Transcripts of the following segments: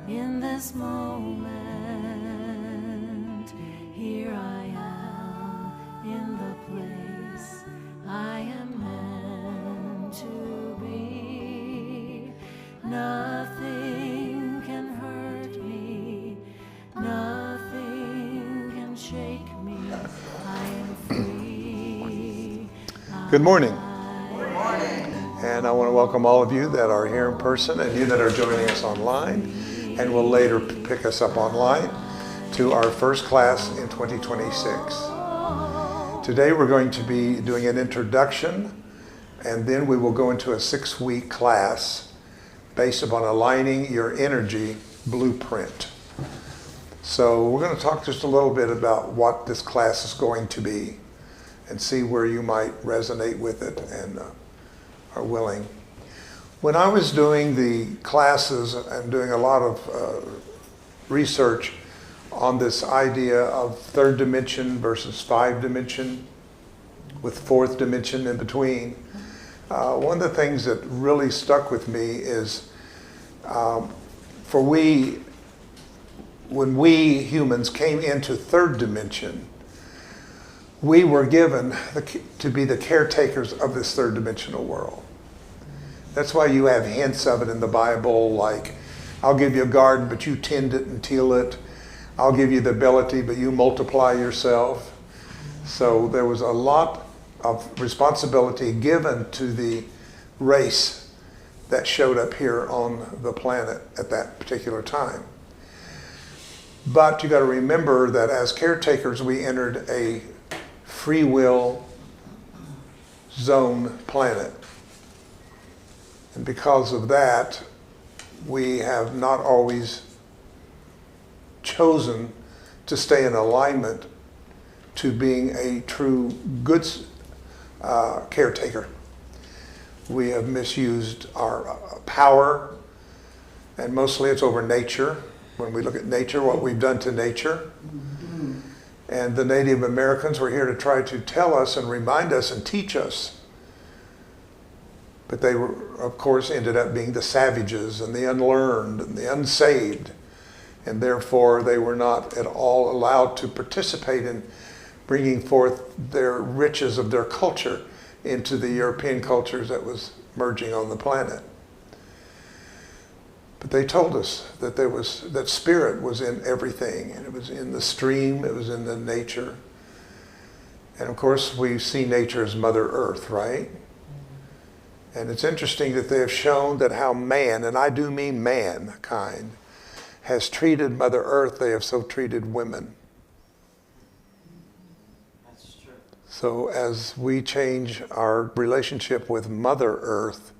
in this moment. Here I am in the place I am meant to be. Nothing can hurt me, nothing can shake me. I am free. Good morning. And I want to welcome all of you that are here in person and you that are joining us online and will later pick us up online to our first class in 2026. Today we're going to be doing an introduction, and then we will go into a 6-week class based upon aligning your energy blueprint. So we're going to talk just a little bit about what this class is going to be and see where you might resonate with it and are willing. When I was doing the classes and doing a lot of research on this idea of third dimension versus 5 dimension with fourth dimension in between, one of the things that really stuck with me is when we humans came into third dimension, we were given to be the caretakers of this third dimensional world. That's why you have hints of it in the Bible, like, I'll give you a garden, but you tend it and till it. I'll give you the ability, but you multiply yourself. So there was a lot of responsibility given to the race that showed up here on the planet at that particular time. But you got to remember that as caretakers, we entered a free will zone planet. And because of that, we have not always chosen to stay in alignment to being a true good caretaker. We have misused our power, and mostly it's over nature. When we look at nature, what we've done to nature. And the Native Americans were here to try to tell us and remind us and teach us. But they were, of course, ended up being the savages and the unlearned and the unsaved. And therefore, they were not at all allowed to participate in bringing forth their riches of their culture into the European cultures that was merging on the planet. But they told us that that spirit was in everything, and it was in the stream, it was in the nature. And of course, we see nature as Mother Earth, right? And it's interesting that they have shown that how man, and I do mean mankind, has treated Mother Earth, they have so treated women. That's true. So as we change our relationship with Mother Earth,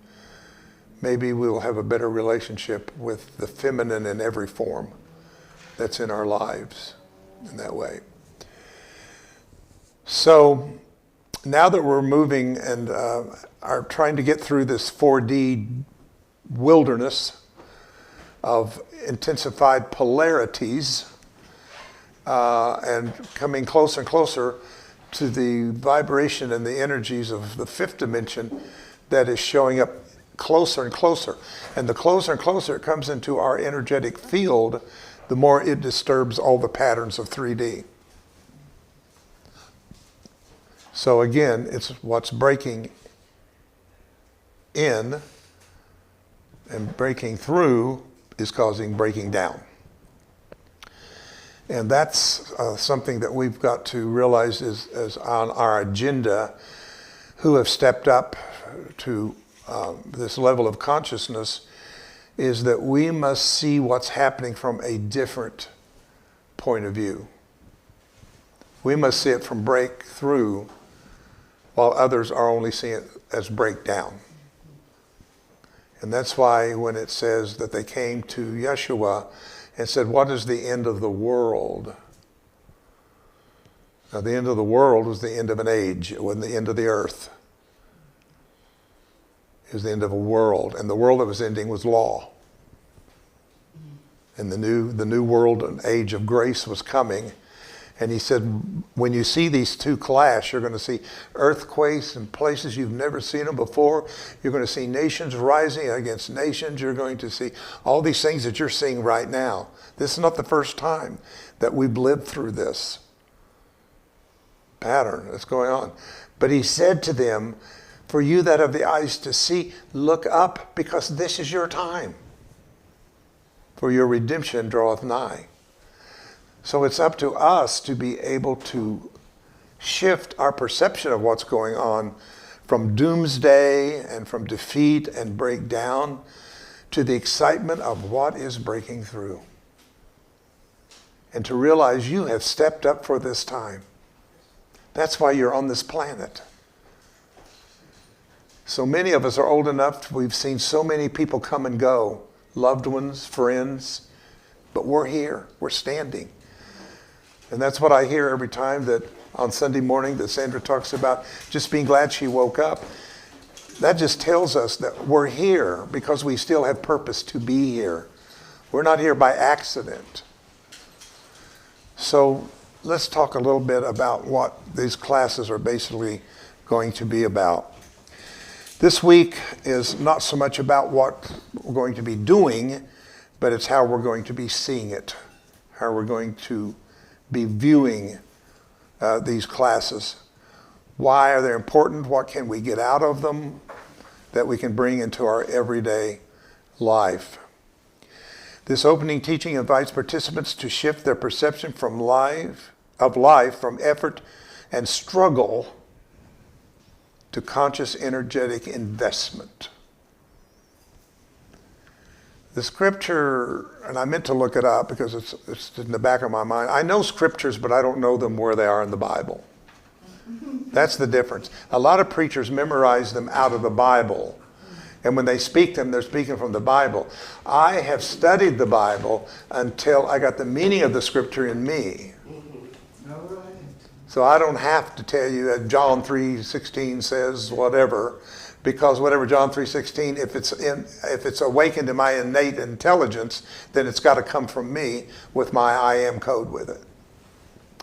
maybe we will have a better relationship with the feminine in every form that's in our lives in that way. So now that we're moving and are trying to get through this 4D wilderness of intensified polarities and coming closer and closer to the vibration and the energies of the 5th dimension that is showing up closer and closer. And the closer and closer it comes into our energetic field, the more it disturbs all the patterns of 3D. So again, it's what's breaking in and breaking through is causing breaking down. And that's something that we've got to realize is on our agenda, who have stepped up to this level of consciousness, is that we must see what's happening from a different point of view. We must see it from breakthrough, while others are only seeing it as breakdown. And that's why when it says that they came to Yeshua and said, what is the end of the world? Now, the end of the world was the end of an age. It wasn't the end of the earth. It was the end of a world. And the world that was ending was law. And the new world and age of grace was coming. And he said, when you see these two clash, you're going to see earthquakes in places you've never seen them before. You're going to see nations rising against nations. You're going to see all these things that you're seeing right now. This is not the first time that we've lived through this pattern that's going on. But he said to them, for you that have the eyes to see, look up, because this is your time. For your redemption draweth nigh. So it's up to us to be able to shift our perception of what's going on from doomsday and from defeat and breakdown to the excitement of what is breaking through. And to realize you have stepped up for this time. That's why you're on this planet. So many of us are old enough, we've seen so many people come and go, loved ones, friends, but we're here, we're standing. And that's what I hear every time that on Sunday morning that Sandra talks about just being glad she woke up. That just tells us that we're here because we still have purpose to be here. We're not here by accident. So let's talk a little bit about what these classes are basically going to be about. This week is not so much about what we're going to be doing, but it's how we're going to be seeing it, how we're going to be viewing these classes. Why are they important? What can we get out of them that we can bring into our everyday life? This opening teaching invites participants to shift their perception from life, from effort and struggle to conscious, energetic investment. The scripture, and I meant to look it up because it's in the back of my mind. I know scriptures, but I don't know them where they are in the Bible. That's the difference. A lot of preachers memorize them out of the Bible. And when they speak them, they're speaking from the Bible. I have studied the Bible until I got the meaning of the scripture in me. So I don't have to tell you that John 3:16 says whatever, because whatever John 3:16, if it's awakened in my innate intelligence, then it's got to come from me with my I am code with it.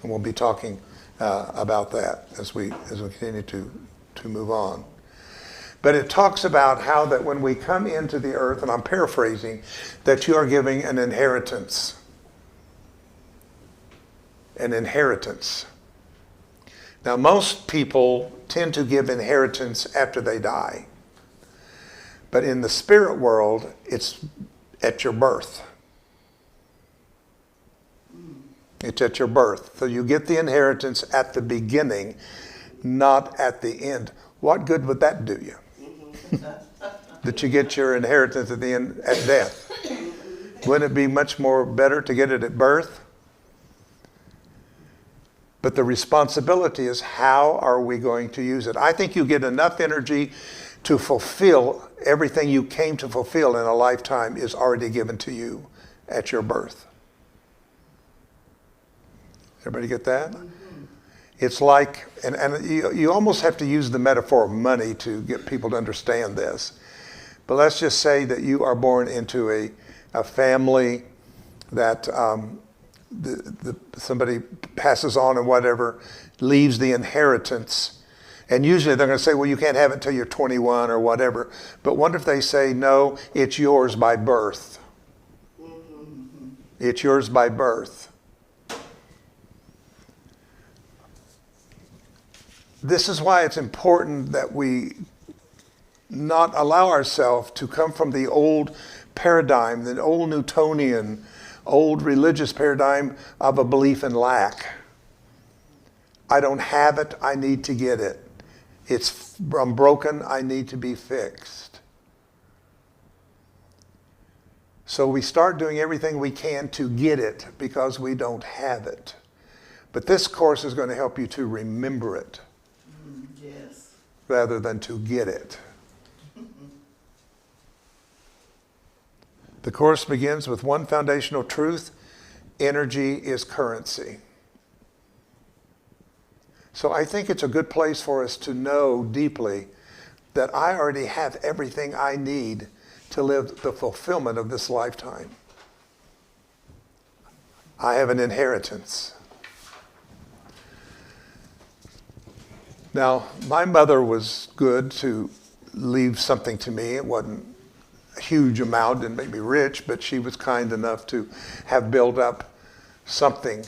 And we'll be talking about that as we continue to move on. But it talks about how that when we come into the earth, and I'm paraphrasing, that you are giving an inheritance. An inheritance. Now, most people tend to give inheritance after they die. But in the spirit world, it's at your birth. It's at your birth. So you get the inheritance at the beginning, not at the end. What good would that do you? That you get your inheritance at the end, at death. Wouldn't it be much more better to get it at birth? But the responsibility is, how are we going to use it? I think you get enough energy to fulfill everything you came to fulfill in a lifetime is already given to you at your birth. Everybody get that? Mm-hmm. It's like, and you almost have to use the metaphor of money to get people to understand this. But let's just say that you are born into a family that somebody passes on and whatever, leaves the inheritance. And usually they're going to say, well, you can't have it until you're 21 or whatever. But what if they say, no, it's yours by birth? It's yours by birth. This is why it's important that we not allow ourselves to come from the old paradigm, the old Newtonian, old religious paradigm of a belief in lack. I don't have it, I need to get it. I'm broken, I need to be fixed. So we start doing everything we can to get it because we don't have it. But this course is going to help you to remember it. Yes. Rather than to get it. The course begins with one foundational truth: energy is currency. So I think it's a good place for us to know deeply that I already have everything I need to live the fulfillment of this lifetime. I have an inheritance. Now, my mother was good to leave something to me. It wasn't a huge amount, didn't make me rich, but she was kind enough to have built up something.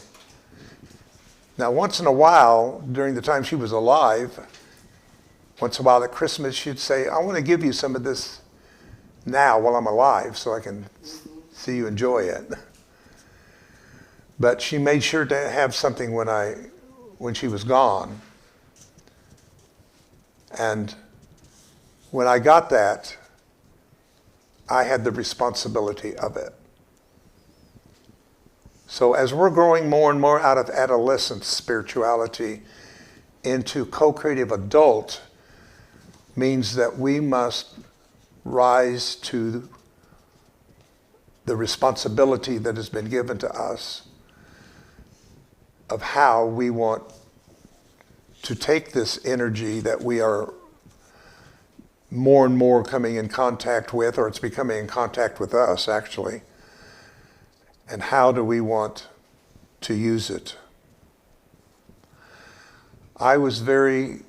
Now, once in a while, during the time she was alive, once in a while at Christmas, she'd say, I want to give you some of this now while I'm alive so I can see you enjoy it. But she made sure to have something when she was gone. And when I got that, I had the responsibility of it. So as we're growing more and more out of adolescent spirituality into co-creative adult, means that we must rise to the responsibility that has been given to us of how we want to take this energy that we are more and more coming in contact with, or it's becoming in contact with us actually, and how do we want to use it. I was very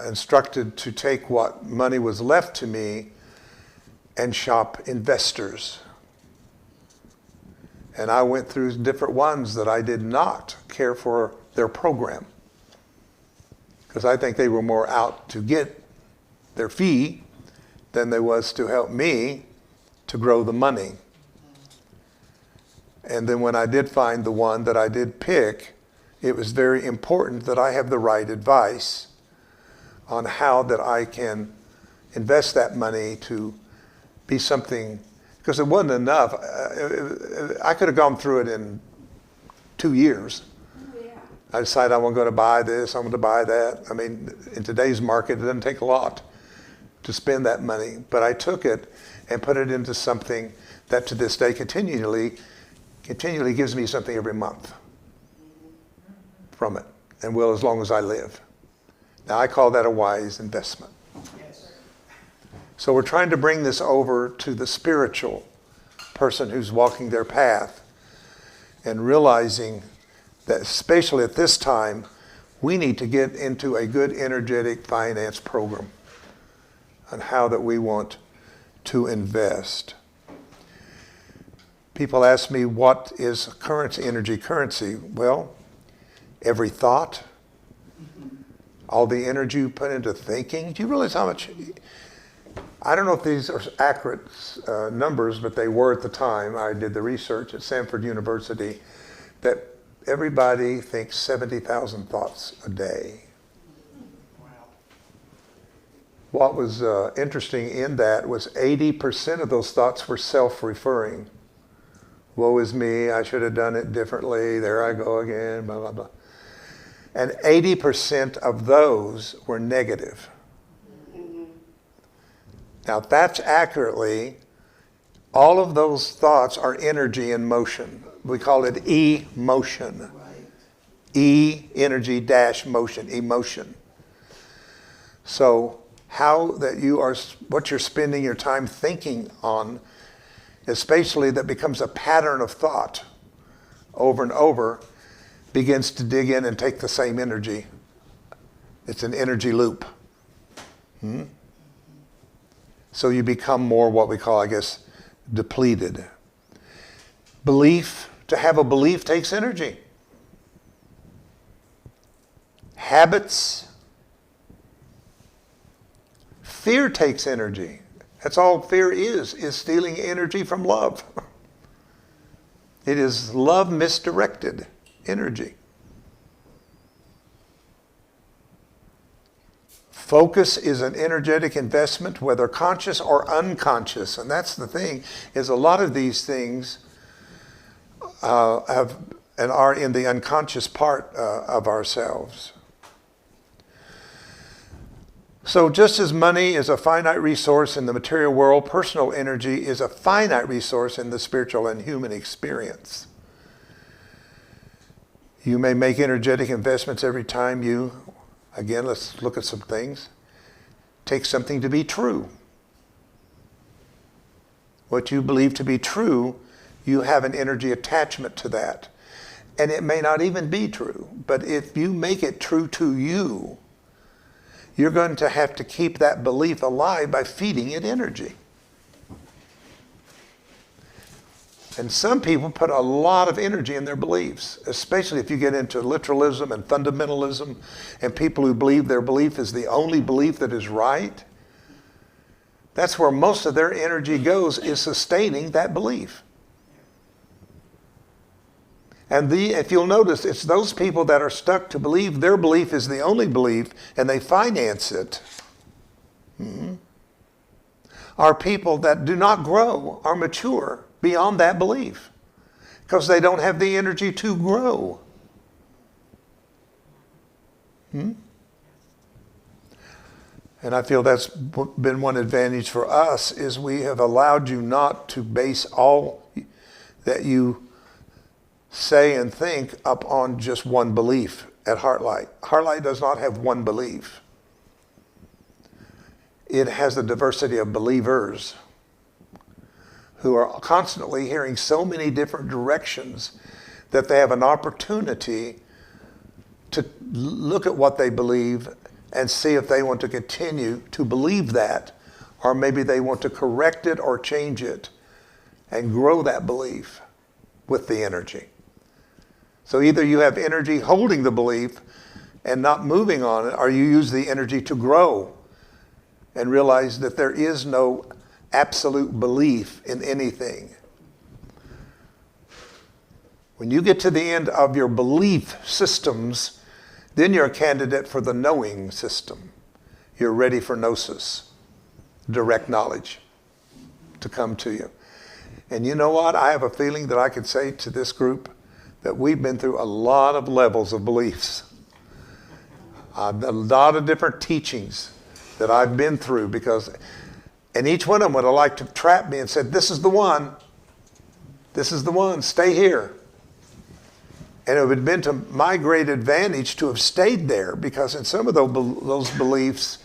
instructed to take what money was left to me and shop investors. And I went through different ones that I did not care for their program, because I think they were more out to get their fee than they was to help me to grow the money. And then when I did find the one that I did pick, it was very important that I have the right advice on how that I can invest that money to be something, because it wasn't enough. I could have gone through it in 2 years. I decided I'm going to buy this, I'm going to buy that. I mean, in today's market, it doesn't take a lot to spend that money. But I took it and put it into something that to this day continually gives me something every month from it, and will as long as I live. Now, I call that a wise investment. Yes. So we're trying to bring this over to the spiritual person who's walking their path and realizing that especially at this time, we need to get into a good energetic finance program on how that we want to invest. People ask me, what is currency, energy currency? Well, every thought, all the energy you put into thinking. Do you realize how much, I don't know if these are accurate numbers, but they were at the time. I did the research at Stanford University that everybody thinks 70,000 thoughts a day. Wow. What was interesting in that was 80% of those thoughts were self-referring. Woe is me, I should have done it differently, there I go again, blah, blah, blah. And 80% of those were negative. Now that's accurately, all of those thoughts are energy in motion. We call it emotion. Right. E, energy dash motion, emotion. So how that you are, what you're spending your time thinking on, especially that becomes a pattern of thought over and over, begins to dig in and take the same energy. It's an energy loop. So you become more what we call, I guess, depleted. Belief, to have a belief takes energy. Habits, fear takes energy. That's all fear is stealing energy from love. It is love misdirected energy. Focus is an energetic investment, whether conscious or unconscious. And that's the thing, is a lot of these things have and are in the unconscious part of ourselves. So just as money is a finite resource in the material world, personal energy is a finite resource in the spiritual and human experience. You may make energetic investments every time you, again, let's look at some things, take something to be true. What you believe to be true, you have an energy attachment to that. And it may not even be true, but if you make it true to you, you're going to have to keep that belief alive by feeding it energy. And some people put a lot of energy in their beliefs, especially if you get into literalism and fundamentalism and people who believe their belief is the only belief that is right. That's where most of their energy goes, is sustaining that belief. And if you'll notice, it's those people that are stuck to believe their belief is the only belief and they finance it, are people that do not grow or mature beyond that belief because they don't have the energy to grow. And I feel that's been one advantage for us, is we have allowed you not to base all that you say and think up on just one belief at HeartLight. HeartLight does not have one belief. It has a diversity of believers who are constantly hearing so many different directions that they have an opportunity to look at what they believe and see if they want to continue to believe that, or maybe they want to correct it or change it and grow that belief with the energy. So either you have energy holding the belief and not moving on it, or you use the energy to grow and realize that there is no absolute belief in anything. When you get to the end of your belief systems, then you're a candidate for the knowing system. You're ready for gnosis, direct knowledge, to come to you. And you know what? I have a feeling that I could say to this group that we've been through a lot of levels of beliefs. A lot of different teachings that I've been through, and each one of them would have liked to trap me and said, this is the one. This is the one. Stay here. And it would have been to my great advantage to have stayed there, because in some of those beliefs,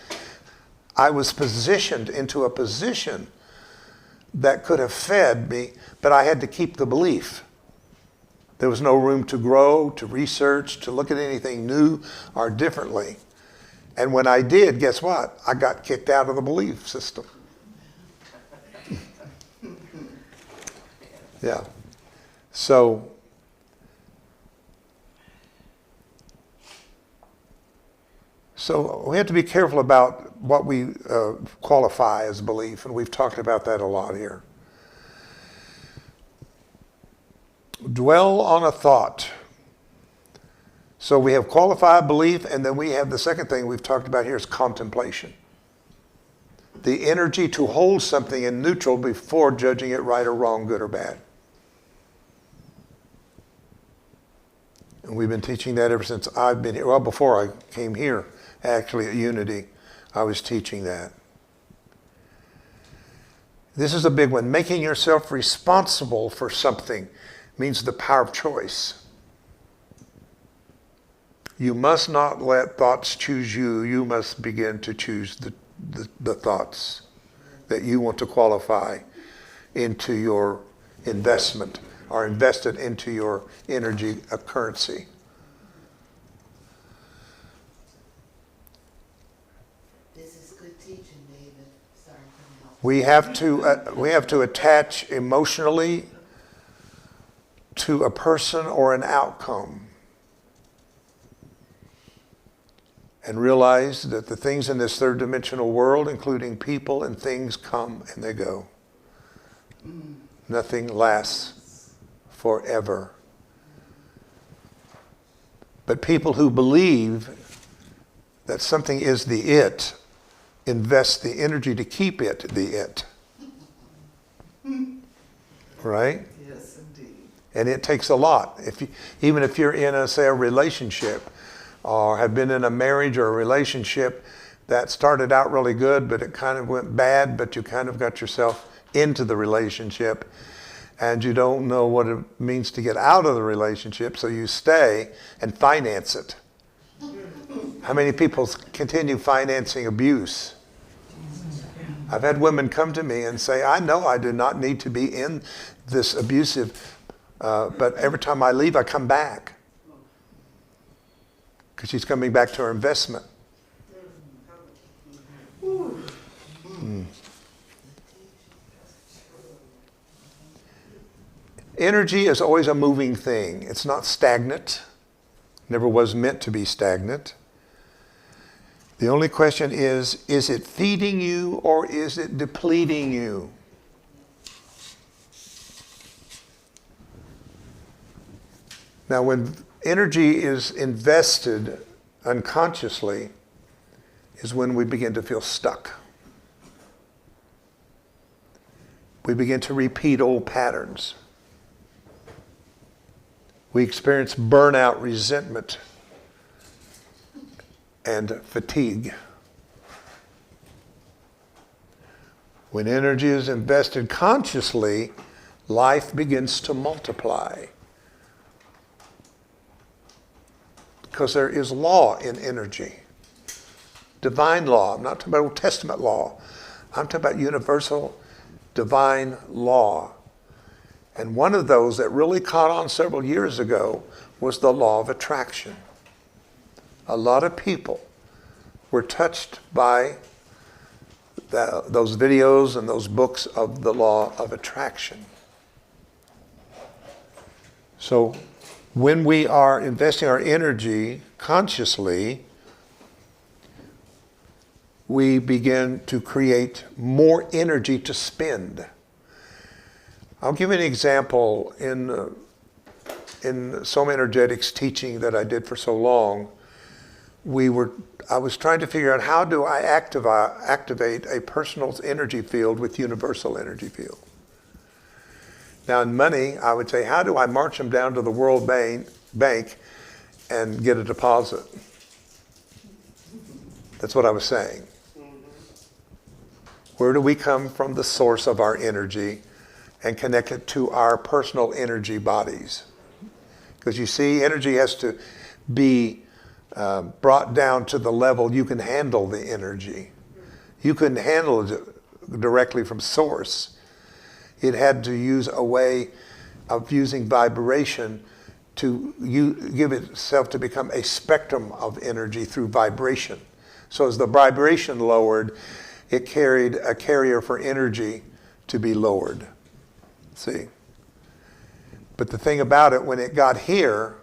I was positioned into a position that could have fed me, but I had to keep the belief. There was no room to grow, to research, to look at anything new or differently. And when I did, guess what? I got kicked out of the belief system. Yeah. So we have to be careful about what we qualify as belief, and we've talked about that a lot here. Dwell on a thought. So we have qualified belief, and then we have the second thing we've talked about here is contemplation. The energy to hold something in neutral before judging it right or wrong, good or bad. And we've been teaching that ever since I've been here. Well, before I came here, actually at Unity, I was teaching that. This is a big one. Making yourself responsible for something means the power of choice. You must not let thoughts choose you. You must begin to choose the thoughts that you want to qualify into your investment, or invested into your energy, a currency. This is good teaching, David. Sorry for the help. We have to attach emotionally to a person or an outcome, and realize that the things in this third dimensional world, including people and things, come and they go. Nothing lasts forever. But people who believe that something is the it invest the energy to keep it the it. Right? Yes, indeed. And it takes a lot. Even if you're in a relationship, or have been in a marriage or a relationship that started out really good, but it kind of went bad, but you kind of got yourself into the relationship, and you don't know what it means to get out of the relationship, so you stay and finance it. How many people continue financing abuse? I've had women come to me and say, I know I do not need to be in this abusive, but every time I leave, I come back. Because she's coming back to her investment. Energy is always a moving thing. It's not stagnant. Never was meant to be stagnant. The only question is it feeding you or is it depleting you? Now, when energy is invested unconsciously, is when we begin to feel stuck. We begin to repeat old patterns. We experience burnout, resentment, and fatigue. When energy is invested consciously, life begins to multiply. Because there is law in energy. Divine law. I'm not talking about Old Testament law. I'm talking about universal divine law. And one of those that really caught on several years ago was the law of attraction. A lot of people were touched by those videos and those books of the law of attraction. So when we are investing our energy consciously, we begin to create more energy to spend. I'll give you an example in Soma Energetics teaching that I did for so long. I was trying to figure out how do I activate a personal energy field with universal energy field. Now in money, I would say, how do I march them down to the World Bank and get a deposit? That's what I was saying. Where do we come from the source of our energy and connect it to our personal energy bodies? Because you see, energy has to be brought down to the level you can handle the energy. You couldn't handle it directly from source. It had to use a way of using vibration to give itself to become a spectrum of energy through vibration. So as the vibration lowered, it carried a carrier for energy to be lowered. See? But the thing about it, when it got here,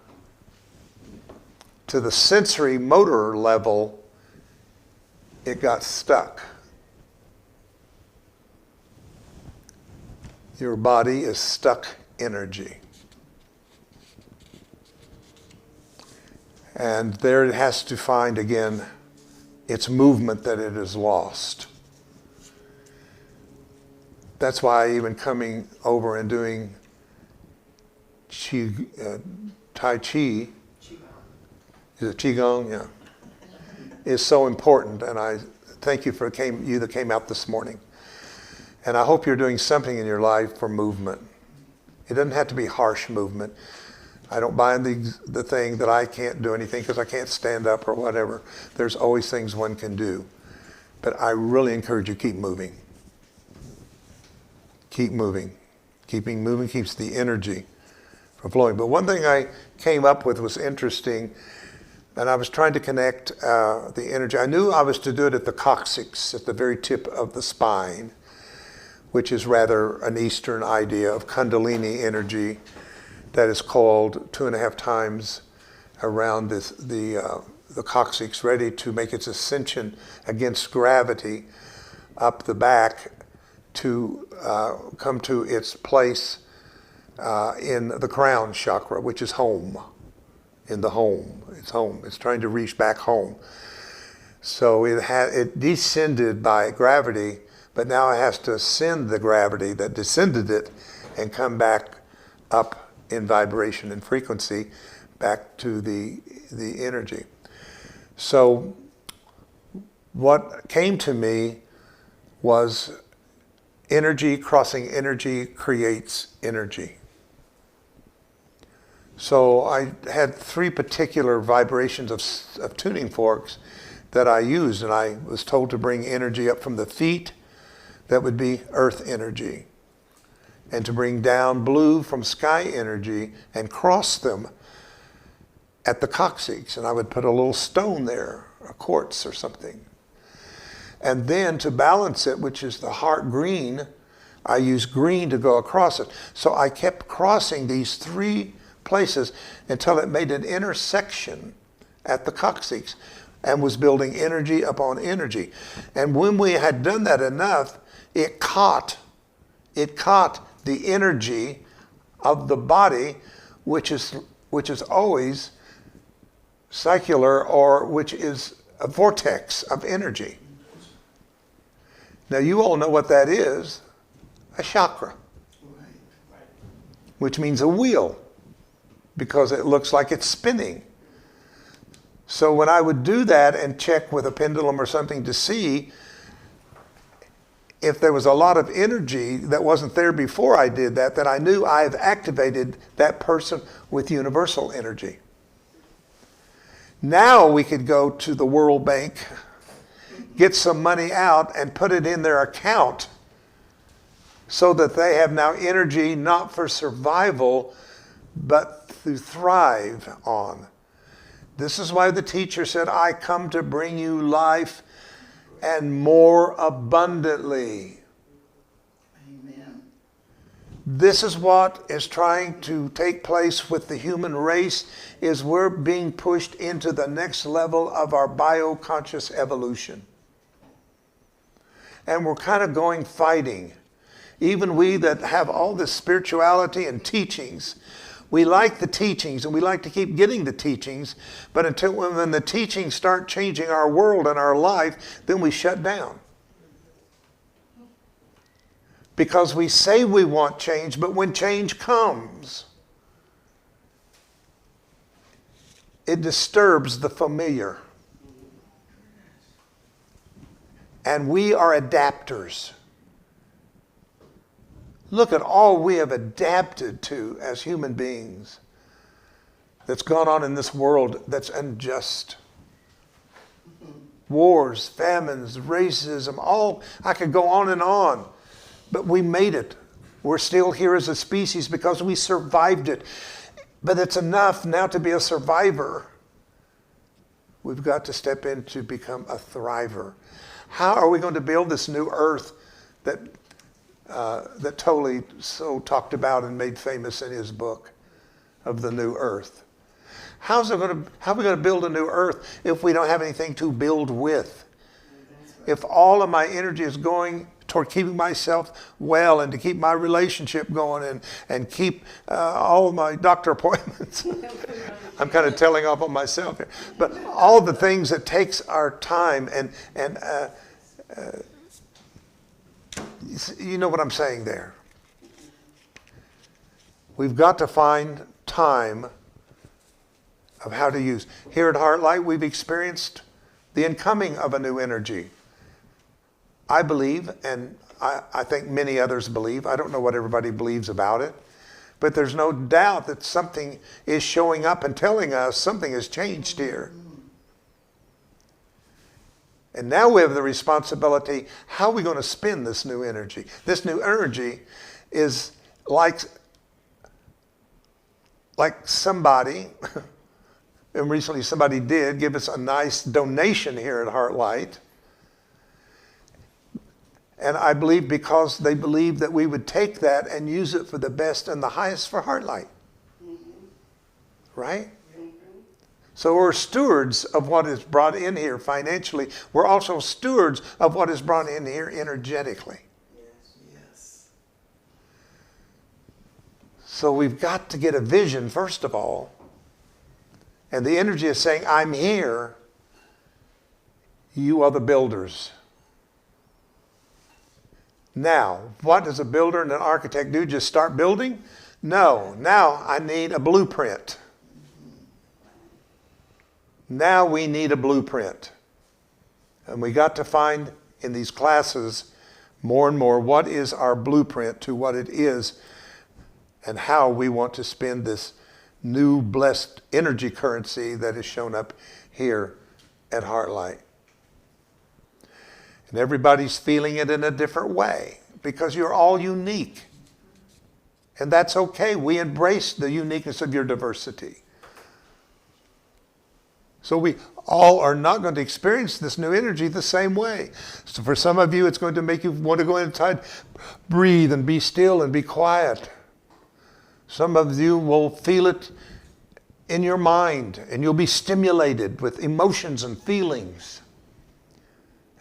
to the sensory motor level, it got stuck. Your body is stuck energy. And there it has to find again its movement that it has lost. That's why even coming over and doing Tai Chi, is it Qigong? Yeah. Is so important. And I thank you for you that came out this morning. And I hope you're doing something in your life for movement. It doesn't have to be harsh movement. I don't buy the thing that I can't do anything because I can't stand up or whatever. There's always things one can do. But I really encourage you, keep moving. Keep moving. Keeping moving keeps the energy from flowing. But one thing I came up with was interesting, and I was trying to connect the energy. I knew I was to do it at the coccyx, at the very tip of the spine, which is rather an Eastern idea of Kundalini energy that is called 2.5 times around the coccyx, ready to make its ascension against gravity up the back to come to its place in the crown chakra, which is home, in the home. It's home. It's trying to reach back home. So it descended by gravity, but now it has to ascend the gravity that descended it and come back up in vibration and frequency back to the energy. So what came to me was energy crossing energy creates energy. So I had 3 particular vibrations of tuning forks that I used, and I was told to bring energy up from the feet. That would be earth energy. And to bring down blue from sky energy and cross them at the coccyx. And I would put a little stone there, a quartz or something. And then to balance it, which is the heart green, I used green to go across it. So I kept crossing these 3 places until it made an intersection at the coccyx and was building energy upon energy. And when we had done that enough, it caught the energy of the body, which is always circular, or which is a vortex of energy. Now you all know what that is, a chakra, which means a wheel, because it looks like it's spinning. So when I would do that and check with a pendulum or something to see if there was a lot of energy that wasn't there before I did that, then I knew I have activated that person with universal energy. Now we could go to the World Bank, get some money out and put it in their account so that they have now energy not for survival, but to thrive on. This is why the teacher said, I come to bring you life and more abundantly. Amen. This is what is trying to take place with the human race, is we're being pushed into the next level of our bioconscious evolution. And we're kind of going fighting. Even we that have all this spirituality and teachings, we like the teachings and we like to keep getting the teachings, but until when the teachings start changing our world and our life, then we shut down. Because we say we want change, but when change comes, it disturbs the familiar. And we are adapters. Look at all we have adapted to as human beings that's gone on in this world that's unjust. Wars, famines, racism, all, I could go on and on. But we made it. We're still here as a species because we survived it. But it's enough now to be a survivor. We've got to step in to become a thriver. How are we going to build this new earth that Tolle so talked about and made famous in his book of the new earth? How are we going to build a new earth if we don't have anything to build with? If all of my energy is going toward keeping myself well and to keep my relationship going and keep all of my doctor appointments. I'm kind of telling off on myself here. But all the things that takes our time and you know what I'm saying there. We've got to find time of how to use. Here at HeartLight, we've experienced the incoming of a new energy. I believe, and I think many others believe, I don't know what everybody believes about it, but there's no doubt that something is showing up and telling us something has changed here. And now we have the responsibility, how are we going to spin this new energy? This new energy is like somebody, and recently somebody did give us a nice donation here at HeartLight. And I believe because they believed that we would take that and use it for the best and the highest for HeartLight. Right? So we're stewards of what is brought in here financially. We're also stewards of what is brought in here energetically. Yes. So we've got to get a vision, first of all. And the energy is saying, I'm here. You are the builders. Now, what does a builder and an architect do? Just start building? No. Now I need a blueprint. Now we need a blueprint. And we got to find in these classes more and more what is our blueprint to what it is and how we want to spend this new blessed energy currency that has shown up here at HeartLight. And everybody's feeling it in a different way because you're all unique. And that's okay. We embrace the uniqueness of your diversity. So we all are not going to experience this new energy the same way. So for some of you, it's going to make you want to go inside, breathe and be still and be quiet. Some of you will feel it in your mind, and you'll be stimulated with emotions and feelings.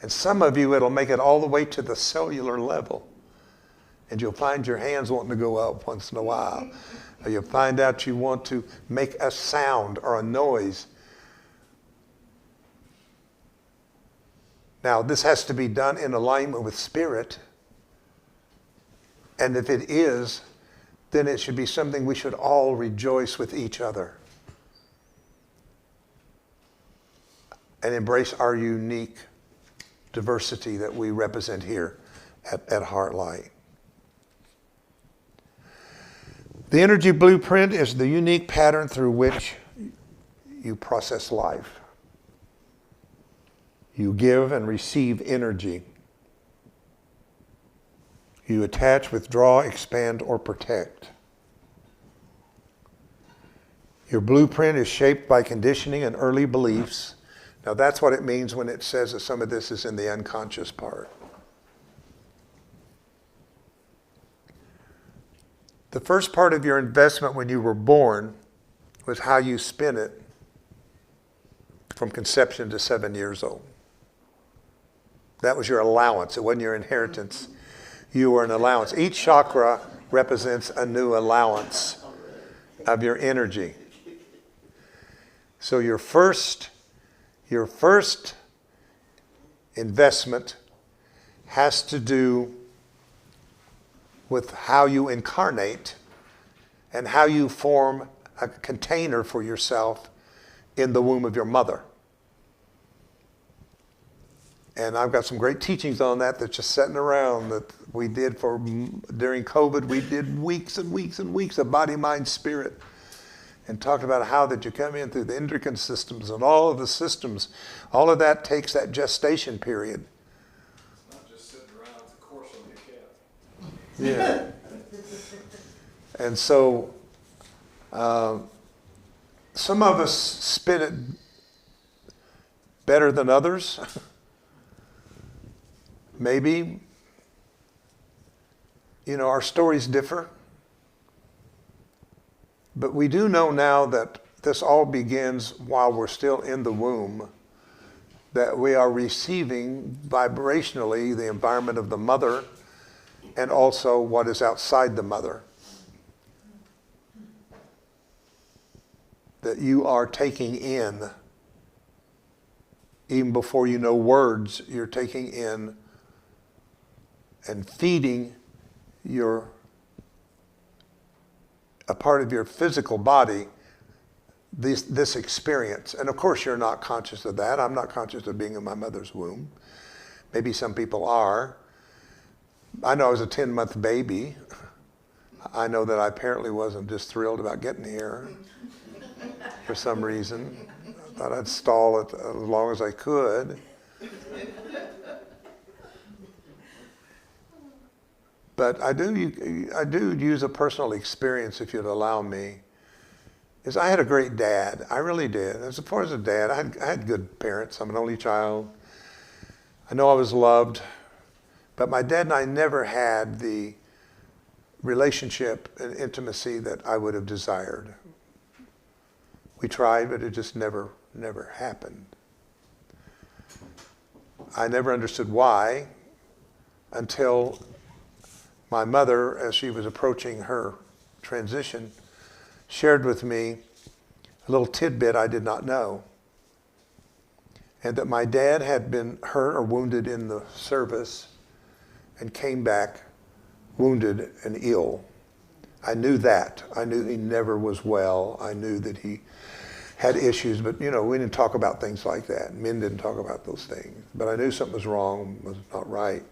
And some of you, it'll make it all the way to the cellular level. And you'll find your hands wanting to go up once in a while. Or you'll find out you want to make a sound or a noise. Now, this has to be done in alignment with spirit. And if it is, then it should be something we should all rejoice with each other and embrace our unique diversity that we represent here at HeartLight. The energy blueprint is the unique pattern through which you process life. You give and receive energy. You attach, withdraw, expand, or protect. Your blueprint is shaped by conditioning and early beliefs. Now that's what it means when it says that some of this is in the unconscious part. The first part of your investment when you were born was how you spent it from conception to 7 years old. That was your allowance. It wasn't your inheritance. You were an allowance. Each chakra represents a new allowance of your energy. So your first investment has to do with how you incarnate and how you form a container for yourself in the womb of your mother. And I've got some great teachings on that that's just sitting around that we did during COVID. We did weeks and weeks and weeks of body, mind, spirit, and talked about how that you come in through the endocrine systems and all of the systems. All of that takes that gestation period. It's not just sitting around with a course on your cat. Yeah. And so some of us spin it better than others. Maybe, our stories differ. But we do know now that this all begins while we're still in the womb, that we are receiving vibrationally the environment of the mother and also what is outside the mother. That you are taking in, even before you know words, you're taking in and feeding a part of your physical body this experience. And of course you're not conscious of that. I'm not conscious of being in my mother's womb. Maybe some people are. I know I was a 10-month baby. I know that I apparently wasn't just thrilled about getting here for some reason. I thought I'd stall it as long as I could. But I do use a personal experience, if you'd allow me, is I had a great dad. I really did. As far as a dad, I had good parents. I'm an only child. I know I was loved, but my dad and I never had the relationship and intimacy that I would have desired. We tried, but it just never happened. I never understood why until my mother, as she was approaching her transition, shared with me a little tidbit I did not know. And that my dad had been hurt or wounded in the service and came back wounded and ill. I knew that. I knew he never was well. I knew that he had issues, but we didn't talk about things like that. Men didn't talk about those things. But I knew something was wrong, was not right.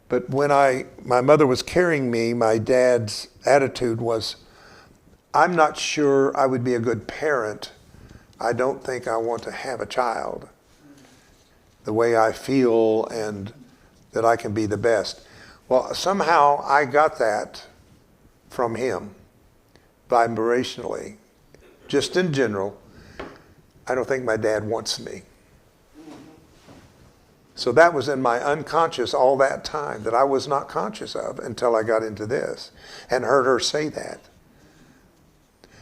But when my mother was carrying me, my dad's attitude was, I'm not sure I would be a good parent. I don't think I want to have a child the way I feel and that I can be the best. Well, somehow I got that from him, vibrationally, just in general. I don't think my dad wants me. So that was in my unconscious all that time that I was not conscious of until I got into this and heard her say that.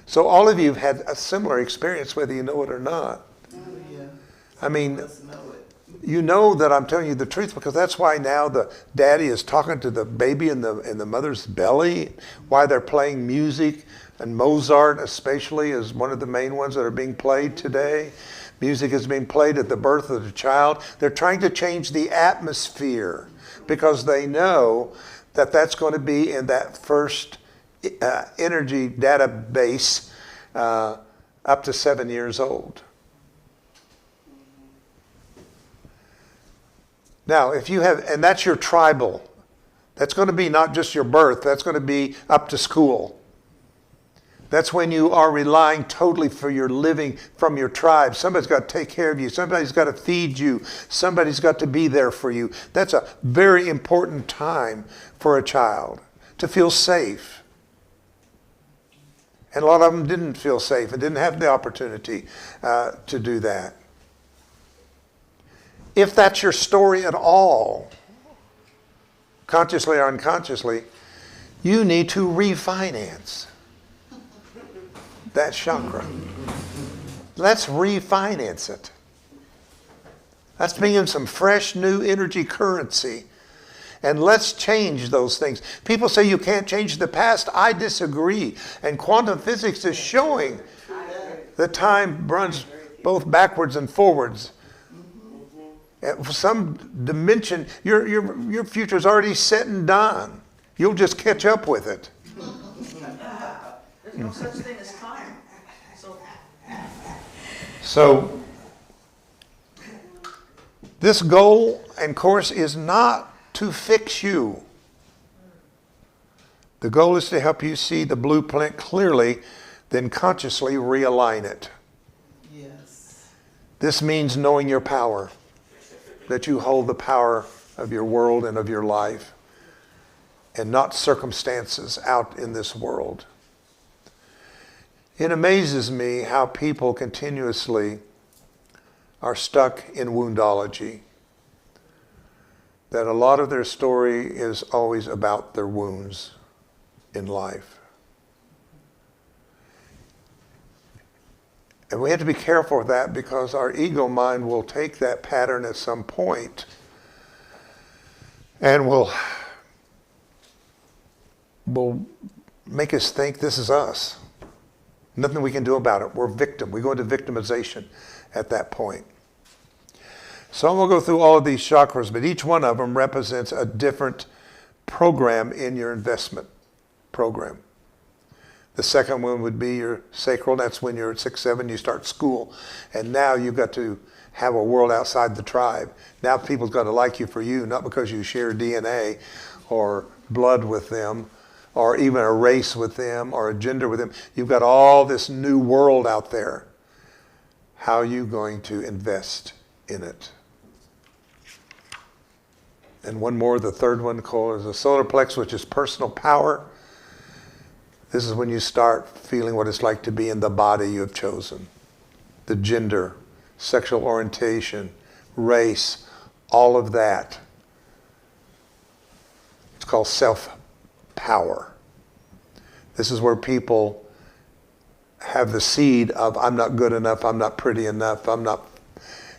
So all of you have had a similar experience, whether you know it or not. Oh, yeah. I mean, Let's know it. you know that I'm telling you the truth, because that's why now the daddy is talking to the baby in the mother's belly, why they're playing music, and Mozart especially is one of the main ones that are being played today. Music is being played at the birth of the child. They're trying to change the atmosphere because they know that that's going to be in that first energy database up to 7 years old. Now, if you have, and that's your tribal, that's going to be not just your birth, that's going to be up to school. That's when you are relying totally for your living from your tribe. Somebody's got to take care of you. Somebody's got to feed you. Somebody's got to be there for you. That's a very important time for a child to feel safe. And a lot of them didn't feel safe and didn't have the opportunity to do that. If that's your story at all, consciously or unconsciously, you need to refinance that chakra. Let's refinance it. Let's bring in some fresh new energy currency. And let's change those things. People say you can't change the past. I disagree. And quantum physics is showing that time runs both backwards and forwards. For some dimension, your future's already set and done. You'll just catch up with it. There's no such thing as time. So this goal and course is not to fix you. The goal is to help you see the blueprint clearly, then consciously realign it. Yes. This means knowing your power, that you hold the power of your world and of your life, and not circumstances out in this world. It amazes me how people continuously are stuck in woundology. That a lot of their story is always about their wounds in life. And we have to be careful with that, because our ego mind will take that pattern at some point and will make us think this is us. Nothing we can do about it. We're victim. We go into victimization at that point. So I'm going to go through all of these chakras, but each one of them represents a different program in your investment program. The second one would be your sacral. That's when you're at 6, 7, you start school. And now you've got to have a world outside the tribe. Now people's got to like you for you, not because you share DNA or blood with them, or even a race with them, or a gender with them. You've got all this new world out there. How are you going to invest in it? And one more, the third one called is the solar plex, which is personal power. This is when you start feeling what it's like to be in the body you have chosen. The gender, sexual orientation, race, all of that. It's called self-power. This is where people have the seed of, I'm not good enough, I'm not pretty enough, I'm not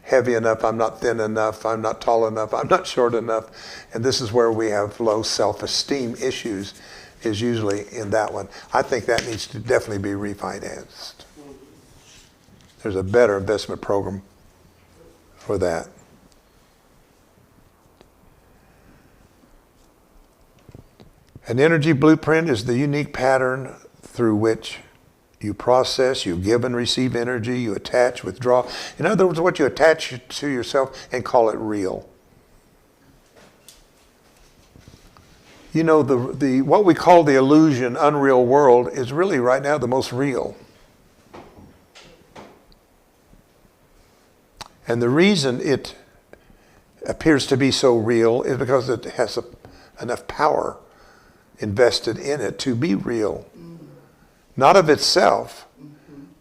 heavy enough, I'm not thin enough, I'm not tall enough, I'm not short enough. And this is where we have low self-esteem issues, is usually in that one. I think that needs to definitely be refinanced. There's a better investment program for that. An energy blueprint is the unique pattern through which you process, you give and receive energy, you attach, withdraw. In other words, what you attach to yourself and call it real. You know, the what we call the illusion, unreal world is really right now the most real. And the reason it appears to be so real is because it has enough power invested in it to be real. Not of itself,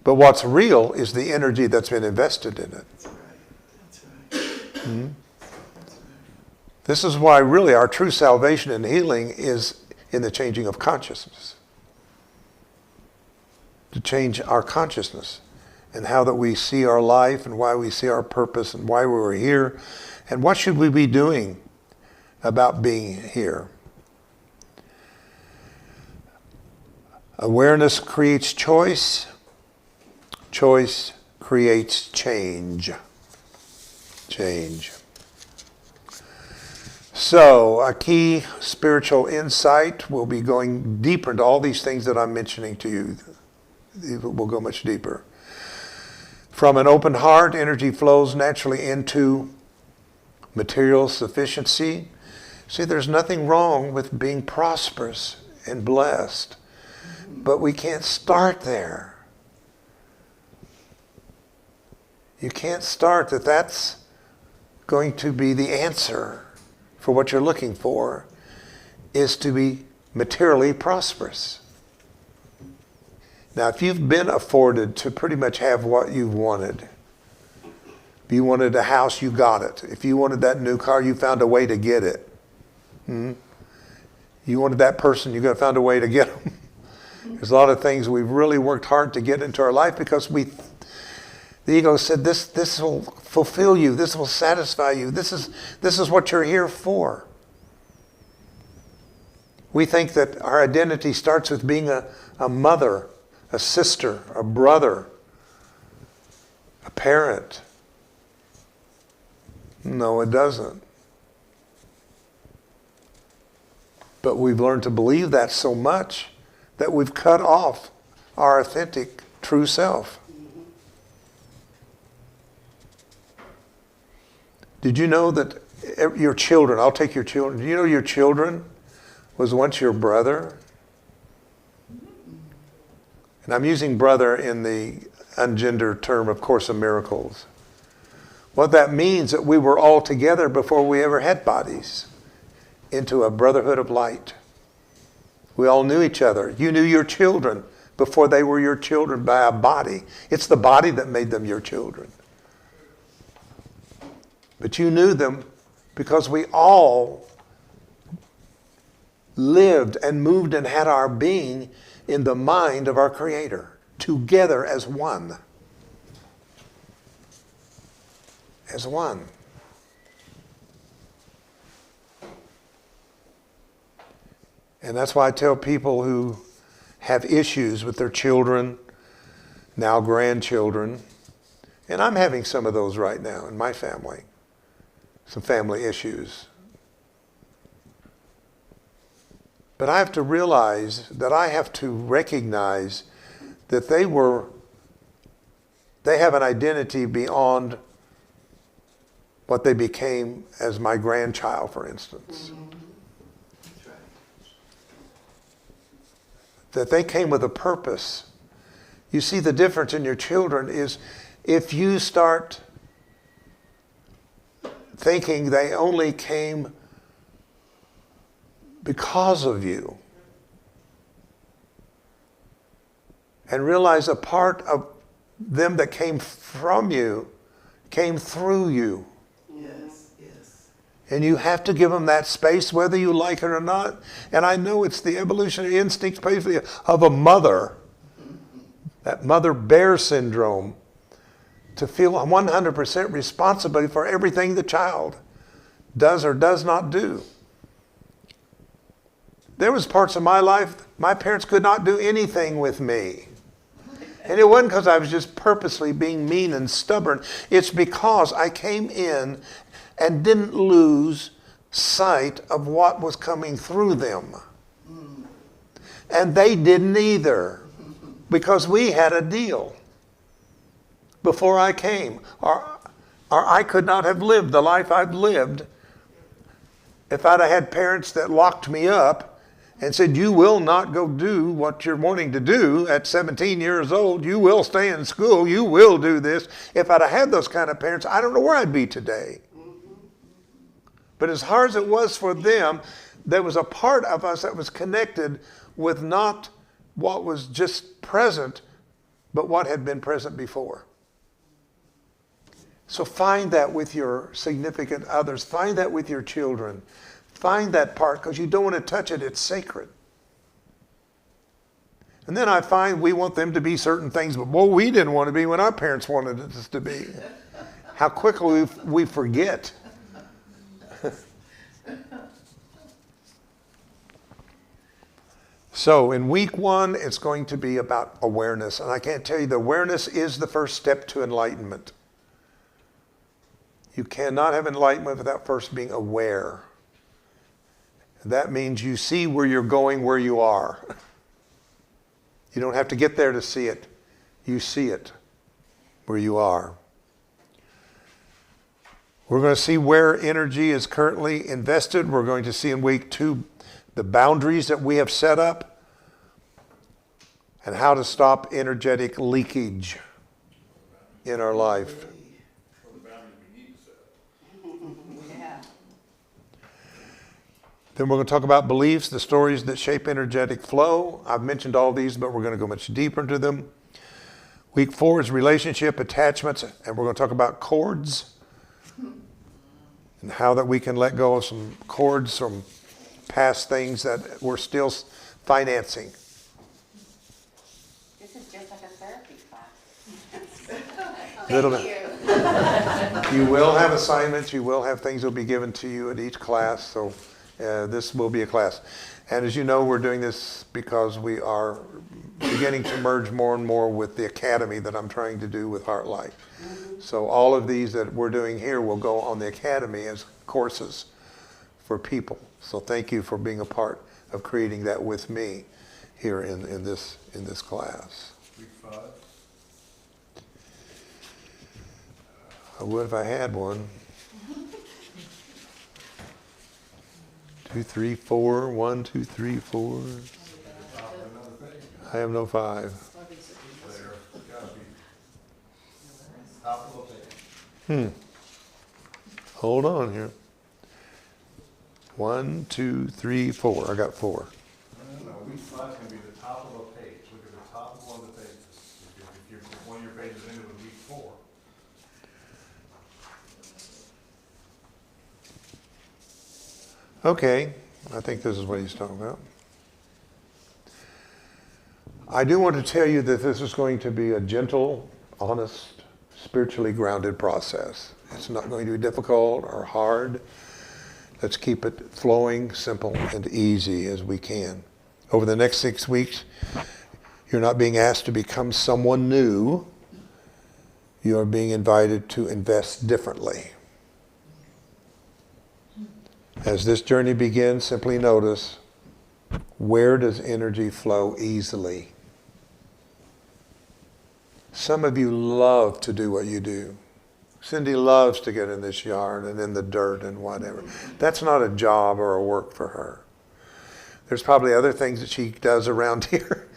But what's real is the energy that's been invested in it. That's right. That's right. Mm-hmm. This is why really our true salvation and healing is in the changing of consciousness. To change our consciousness and how that we see our life and why we see our purpose and why we're here and what should we be doing about being here. Awareness creates choice. Choice creates change. Change. So, a key spiritual insight, we'll be going deeper into all these things that I'm mentioning to you. We'll go much deeper. From an open heart, energy flows naturally into material sufficiency. See, there's nothing wrong with being prosperous and blessed, but we can't start there. You can't start that that's going to be the answer for what you're looking for, is to be materially prosperous. Now, if you've been afforded to pretty much have what you've wanted, if you wanted a house, you got it. If you wanted that new car, you found a way to get it. You wanted that person, you found a way to get them. There's a lot of things we've really worked hard to get into our life because the ego said, this will fulfill you, this will satisfy you, this is what you're here for. We think that our identity starts with being a mother, a sister, a brother, a parent. No, it doesn't. But we've learned to believe that so much that we've cut off our authentic, true self. Did you know that your children, I'll take your children, do you know your children was once your brother? And I'm using brother in the ungendered term of Course in Miracles. What that means that we were all together before we ever had bodies into a brotherhood of light. We all knew each other. You knew your children before they were your children by a body. It's the body that made them your children. But you knew them because we all lived and moved and had our being in the mind of our Creator, together as one. As one. And that's why I tell people who have issues with their children, now grandchildren, and I'm having some of those right now in my family, some family issues. But I have to realize that I have to recognize that they have an identity beyond what they became as my grandchild, for instance. That's right. That they came with a purpose. You see, the difference in your children is if you start thinking they only came because of you, and realize a part of them that came from you came through you. Yes, yes. And you have to give them that space whether you like it or not. And I know it's the evolutionary instincts basically of a mother, that mother bear syndrome, to feel 100% responsibility for everything the child does or does not do. There was parts of my life, my parents could not do anything with me. And it wasn't because I was just purposely being mean and stubborn. It's because I came in and didn't lose sight of what was coming through them. And they didn't either, because we had a deal before I came. Or I could not have lived the life I've lived if I'd have had parents that locked me up and said, you will not go do what you're wanting to do at 17 years old. You will stay in school. You will do this. If I'd have had those kind of parents, I don't know where I'd be today. But as hard as it was for them, there was a part of us that was connected with not what was just present, but what had been present before. So find that with your significant others. Find that with your children. Find that part, because you don't want to touch it. It's sacred. And then I find we want them to be certain things, but boy, we didn't want to be when our parents wanted us to be. How quickly we forget. So in week 1, it's going to be about awareness. And I can't tell you, the awareness is the first step to enlightenment. You cannot have enlightenment without first being aware. That means you see where you're going, where you are. You don't have to get there to see it. You see it where you are. We're going to see where energy is currently invested. We're going to see in week 2 the boundaries that we have set up and how to stop energetic leakage in our life. Then we're going to talk about beliefs, the stories that shape energetic flow. I've mentioned all these, but we're going to go much deeper into them. Week 4 is relationship, attachments, and we're going to talk about cords and how that we can let go of some cords from past things that we're still financing. This is just like a therapy class. Little bit. You will have assignments. You will have things that will be given to you at each class. So this will be a class. And as you know, we're doing this because we are beginning to merge more and more with the academy that I'm trying to do with HeartLight. So all of these that we're doing here will go on the academy as courses for people. So thank you for being a part of creating that with me here in this class. Week 5. I would if I had one. 2, 3, 4. 1, 2, 3, 4. I have no 5. There. Gotta be. Top of the page. Hold on here. 1, 2, 3, 4. I got 4. No, week 5 is going to be the top of a page. Look at the top of one of the pages. If one of your pages into week 4. Okay, I think this is what he's talking about. I do want to tell you that this is going to be a gentle, honest, spiritually grounded process. It's not going to be difficult or hard. Let's keep it flowing, simple, and easy as we can. Over the next 6 weeks, you're not being asked to become someone new. You are being invited to invest differently. As this journey begins, simply notice, where does energy flow easily? Some of you love to do what you do. Cindy loves to get in this yard and in the dirt and whatever. That's not a job or a work for her. There's probably other things that she does around here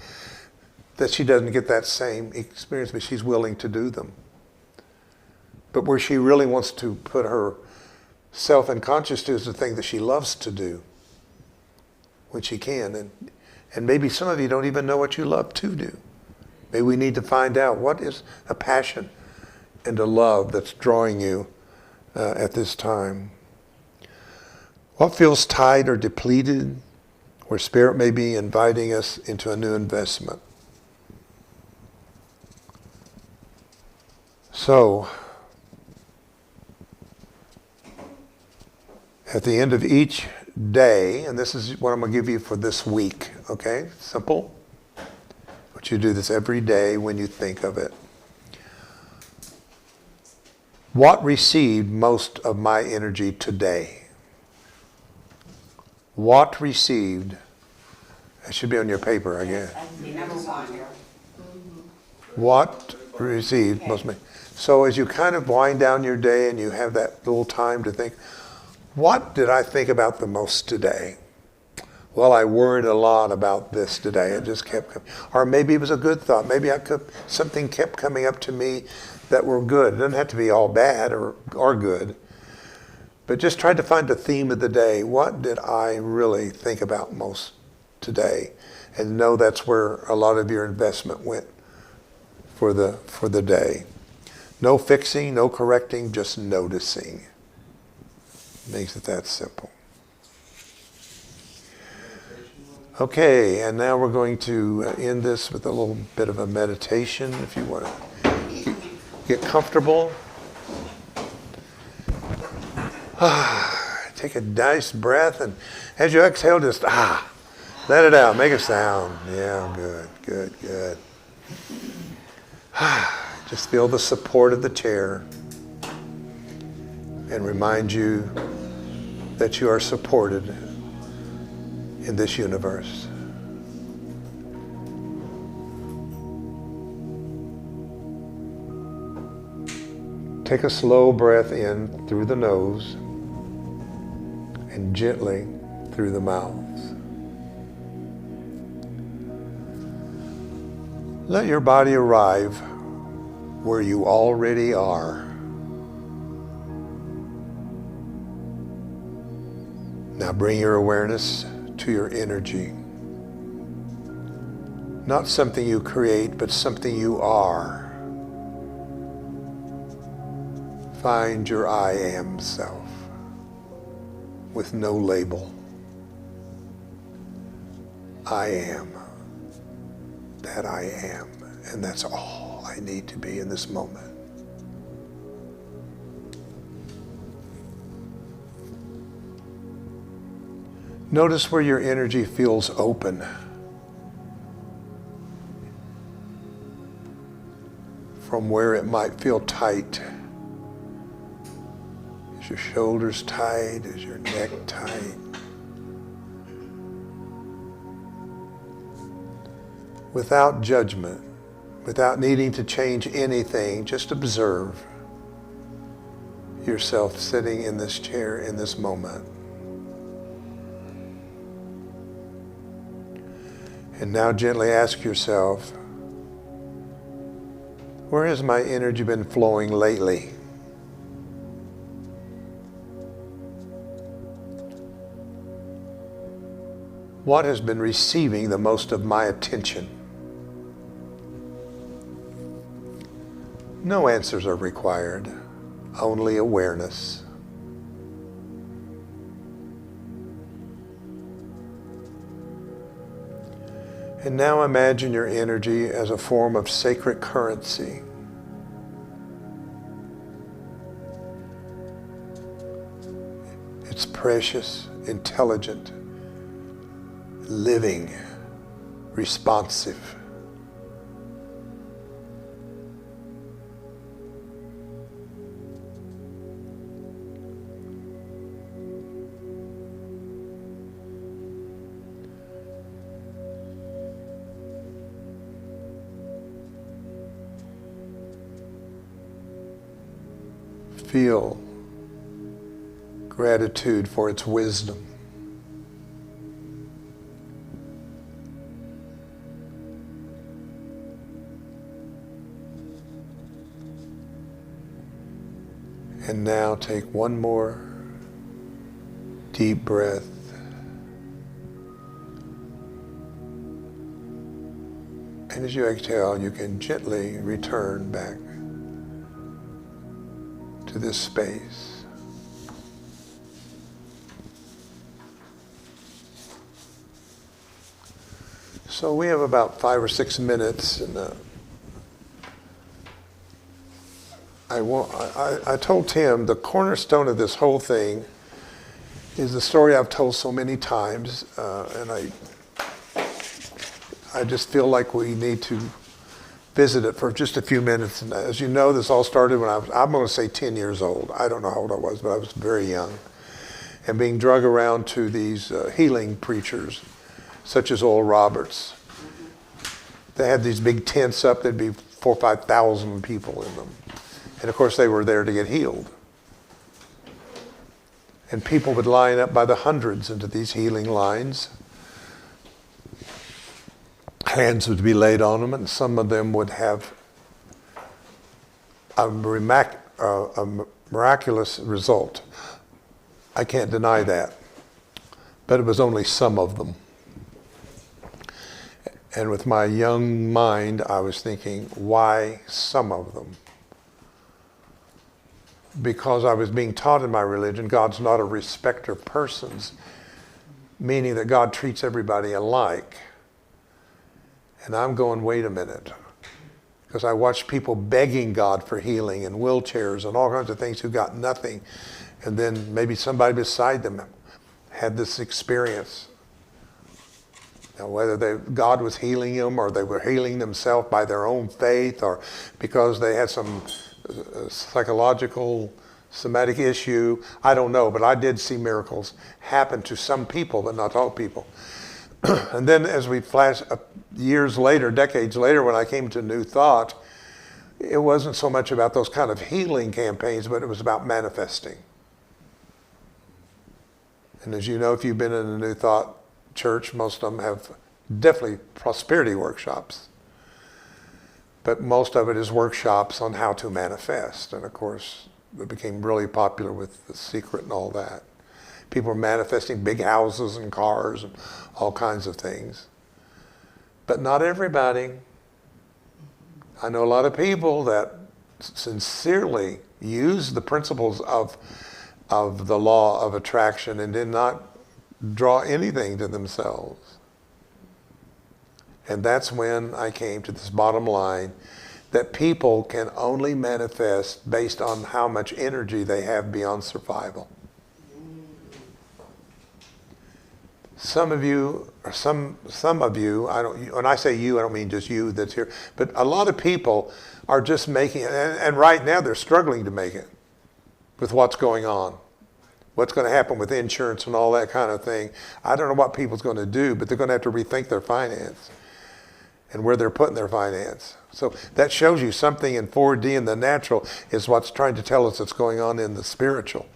that she doesn't get that same experience, but she's willing to do them. But where she really wants to put her self and consciousness is the thing that she loves to do when she can. And maybe some of you don't even know what you love to do. Maybe we need to find out what is a passion and a love that's drawing you at this time. What feels tied or depleted, where Spirit may be inviting us into a new investment. So, at the end of each day, and this is what I'm going to give you for this week, okay? Simple. But you do this every day when you think of it. What received most of my energy today? What received? It should be on your paper, I guess. What received most of my? So as you kind of wind down your day and you have that little time to think, what did I think about the most today? Well, I worried a lot about this today. It just kept coming. Or maybe it was a good thought. Maybe something kept coming up to me that were good. It doesn't have to be all bad or good. But just try to find the theme of the day. What did I really think about most today? And know that's where a lot of your investment went for the day. No fixing, no correcting, just noticing. Makes it that simple. Okay, and now we're going to end this with a little bit of a meditation. If you want to get comfortable. Take a nice breath, and as you exhale, just let it out. Make a sound. Yeah, good, good, good. Just feel the support of the chair and remind you that you are supported in this universe. Take a slow breath in through the nose and gently through the mouth. Let your body arrive where you already are. Now bring your awareness to your energy. Not something you create, but something you are. Find your I am self with no label. I am that I am, and that's all I need to be in this moment. Notice where your energy feels open. From where it might feel tight. Is your shoulders tight? Is your neck tight? Without judgment, without needing to change anything, just observe yourself sitting in this chair in this moment. And now gently ask yourself, where has my energy been flowing lately? What has been receiving the most of my attention? No answers are required, only awareness. And now imagine your energy as a form of sacred currency. It's precious, intelligent, living, responsive. Feel gratitude for its wisdom. And now take one more deep breath. And as you exhale, you can gently return back to this space. So we have about 5 or 6 minutes, and I told Tim the cornerstone of this whole thing is the story I've told so many times, and I just feel like we need to visit it for just a few minutes. And as you know, this all started when I'm going to say 10 years old. I don't know how old I was, but I was very young. And being drug around to these healing preachers, such as Oral Roberts. They had these big tents up, there'd be 4,000 or 5,000 people in them. And of course they were there to get healed. And people would line up by the hundreds into these healing lines. Hands would be laid on them, and some of them would have a miraculous result. I can't deny that. But it was only some of them. And with my young mind, I was thinking, why some of them? Because I was being taught in my religion, God's not a respecter of persons, meaning that God treats everybody alike. And I'm going, wait a minute. Because I watched people begging God for healing and wheelchairs and all kinds of things who got nothing. And then maybe somebody beside them had this experience. Now, whether God was healing them or they were healing themselves by their own faith or because they had some psychological, somatic issue, I don't know. But I did see miracles happen to some people, but not all people. And then as we flash years later, decades later, when I came to New Thought, it wasn't so much about those kind of healing campaigns, but it was about manifesting. And as you know, if you've been in a New Thought church, most of them have definitely prosperity workshops. But most of it is workshops on how to manifest. And of course, it became really popular with The Secret and all that. People are manifesting big houses and cars and all kinds of things. But not everybody. I know a lot of people that sincerely use the principles of the law of attraction and did not draw anything to themselves. And that's when I came to this bottom line that people can only manifest based on how much energy they have beyond survival. Some of you, or some of you, when I say you, I don't mean just you that's here, but a lot of people are just making it, and right now they're struggling to make it with what's going on. What's going to happen with insurance and all that kind of thing. I don't know what people's going to do, but they're going to have to rethink their finance and where they're putting their finance. So that shows you something in 4D in the natural is what's trying to tell us what's going on in the spiritual.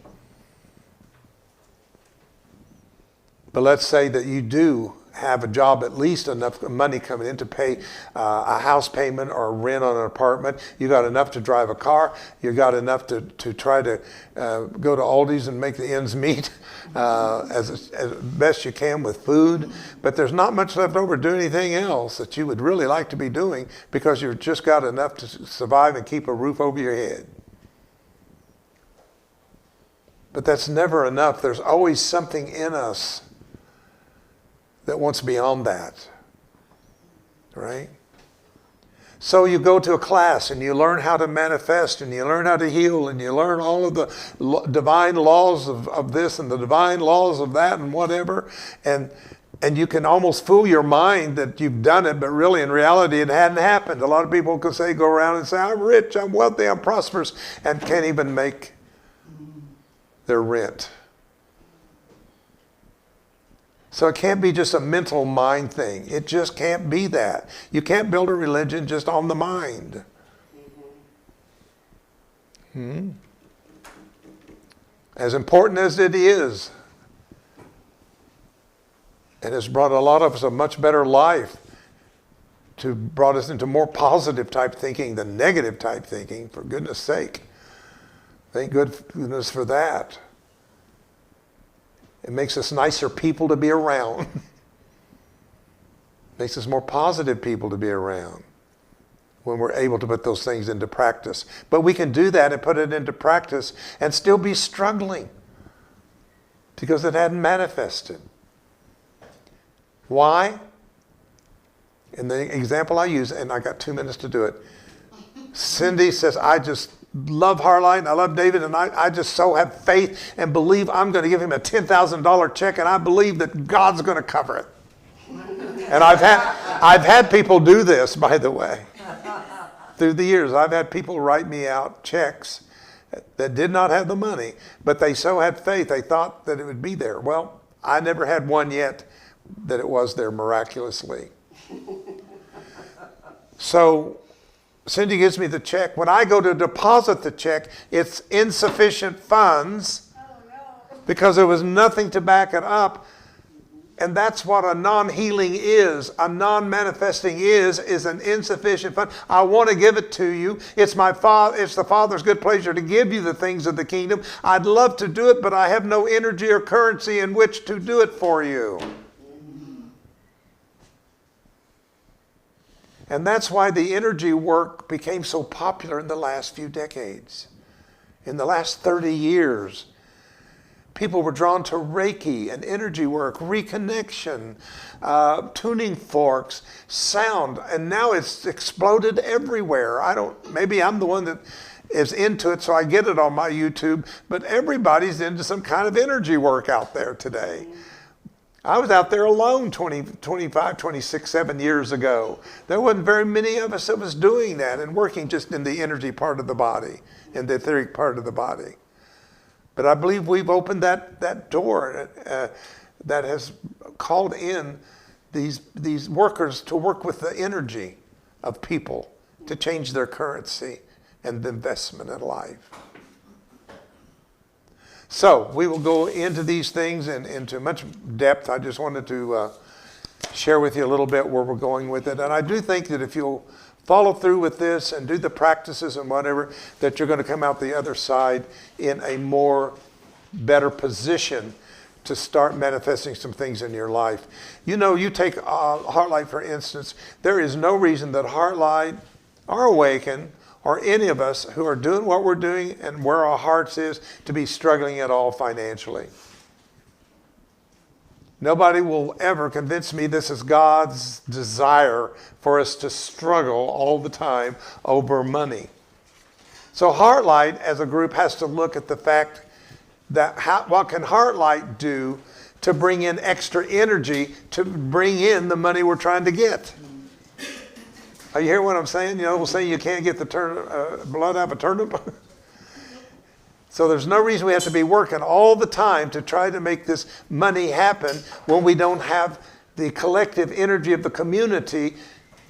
But let's say that you do have a job, at least enough money coming in to pay a house payment or a rent on an apartment. You got enough to drive a car. You got enough to try to go to Aldi's and make the ends meet as best you can with food. But there's not much left over to do anything else that you would really like to be doing because you've just got enough to survive and keep a roof over your head. But that's never enough. There's always something in us that wants beyond that, right? So you go to a class and you learn how to manifest and you learn how to heal and you learn all of the divine laws of this and the divine laws of that and whatever. And you can almost fool your mind that you've done it, but really in reality it hadn't happened. A lot of people can go around and say, I'm rich, I'm wealthy, I'm prosperous, and can't even make their rent. So it can't be just a mental mind thing. It just can't be that. You can't build a religion just on the mind. As important as it is, and it's brought a lot of us a much better life, brought us into more positive type thinking than negative type thinking, for goodness sake. Thank goodness for that. It makes us nicer people to be around. Makes us more positive people to be around when we're able to put those things into practice. But we can do that and put it into practice and still be struggling because it hadn't manifested. Why? In the example I use, and I got 2 minutes to do it, Cindy says, I just love HeartLight and I love David and I just so have faith and believe I'm going to give him a $10,000 check and I believe that God's going to cover it. And I've had people do this, by the way. Through the years, I've had people write me out checks that did not have the money, but they so had faith, they thought that it would be there. Well, I never had one yet that it was there miraculously. So Cindy gives me the check. When I go to deposit the check, it's insufficient funds because there was nothing to back it up. And that's what a non-healing is. A non-manifesting is an insufficient fund. I want to give it to you. It's the Father's good pleasure to give you the things of the kingdom. I'd love to do it, but I have no energy or currency in which to do it for you. And that's why the energy work became so popular in the last few decades. In the last 30 years, people were drawn to Reiki and energy work, reconnection, tuning forks, sound, and now it's exploded everywhere. Maybe I'm the one that is into it, so I get it on my YouTube, but everybody's into some kind of energy work out there today. I was out there alone 25, 26, 7 years ago. There wasn't very many of us that was doing that and working just in the energy part of the body, in the etheric part of the body. But I believe we've opened that door that has called in these workers to work with the energy of people to change their currency and the investment in life. So we will go into these things and into much depth. I just wanted to share with you a little bit where we're going with it. And I do think that if you'll follow through with this and do the practices and whatever, that you're going to come out the other side in a better position to start manifesting some things in your life. You know, you take HeartLight, for instance. There is no reason that HeartLight or Awaken or any of us who are doing what we're doing and where our hearts is to be struggling at all financially. Nobody will ever convince me this is God's desire for us to struggle all the time over money. So HeartLight as a group has to look at the fact that what can HeartLight do to bring in extra energy to bring in the money we're trying to get. You hear what I'm saying? You know, we'll say you can't get the blood out of a turnip. So there's no reason we have to be working all the time to try to make this money happen when we don't have the collective energy of the community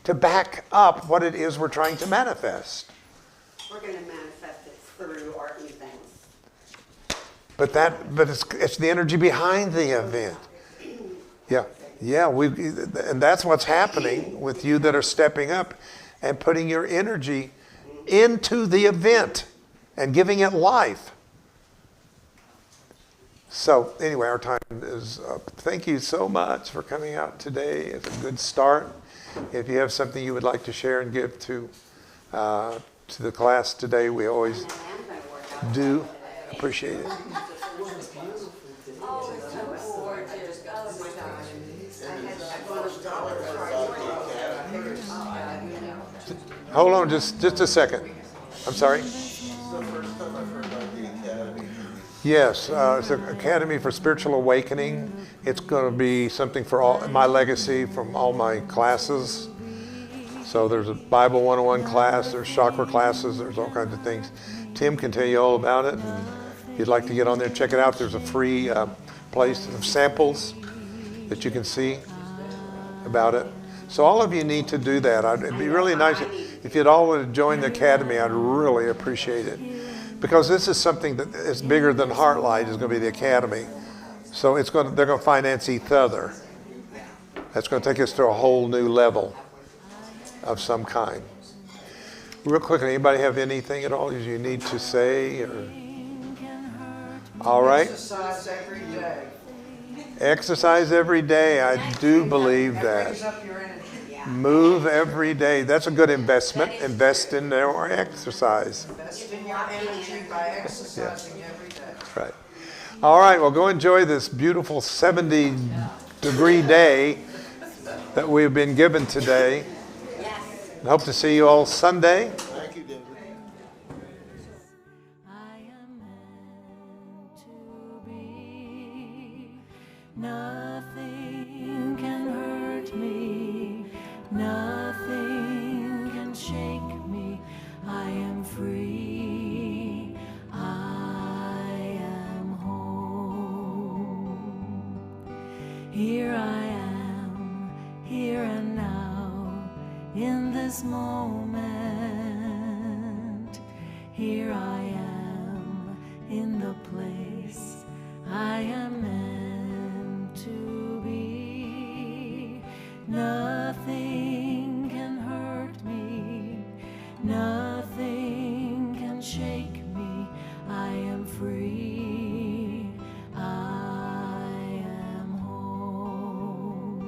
to back up what it is we're trying to manifest. We're going to manifest it through our events. But it's the energy behind the event. Yeah. Yeah, and that's what's happening with you that are stepping up and putting your energy into the event and giving it life. So anyway, our time is up. Thank you so much for coming out today. It's a good start. If you have something you would like to share and give to the class today, we always do appreciate it. Hold on just a second. I'm sorry. Yes, it's an Academy for Spiritual Awakening. It's going to be something for all my legacy from all my classes. So there's a Bible 101 class, there's chakra classes, there's all kinds of things. Tim can tell you all about it. And if you'd like to get on there, check it out. There's a free place of samples that you can see about it. So all of you need to do that. It'd be really nice if you'd all join the Academy. I'd really appreciate it. Because this is something that is bigger than HeartLight, is going to be the Academy. So they're going to finance each other. That's going to take us to a whole new level of some kind. Real quickly, anybody have anything at all you need to say? All right. Exercise every day. Exercise every day. I do believe that. Brings up your energy. Move every day. That's a good investment. Invest in their exercise. Invest in your energy by exercising every day. Right. All right. Well, go enjoy this beautiful 70-degree day that we've been given today. And hope to see you all Sunday. Thank you, David. I am meant to be. Nothing can hurt me. Nothing can shake me. I am free. I am home. Here I am, here and now, in this moment. Here I am, in the place I am meant to be. Nothing can hurt me. Nothing can shake me. I am free. I am home.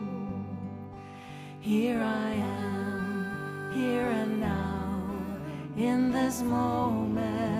Here I am, here and now, in this moment.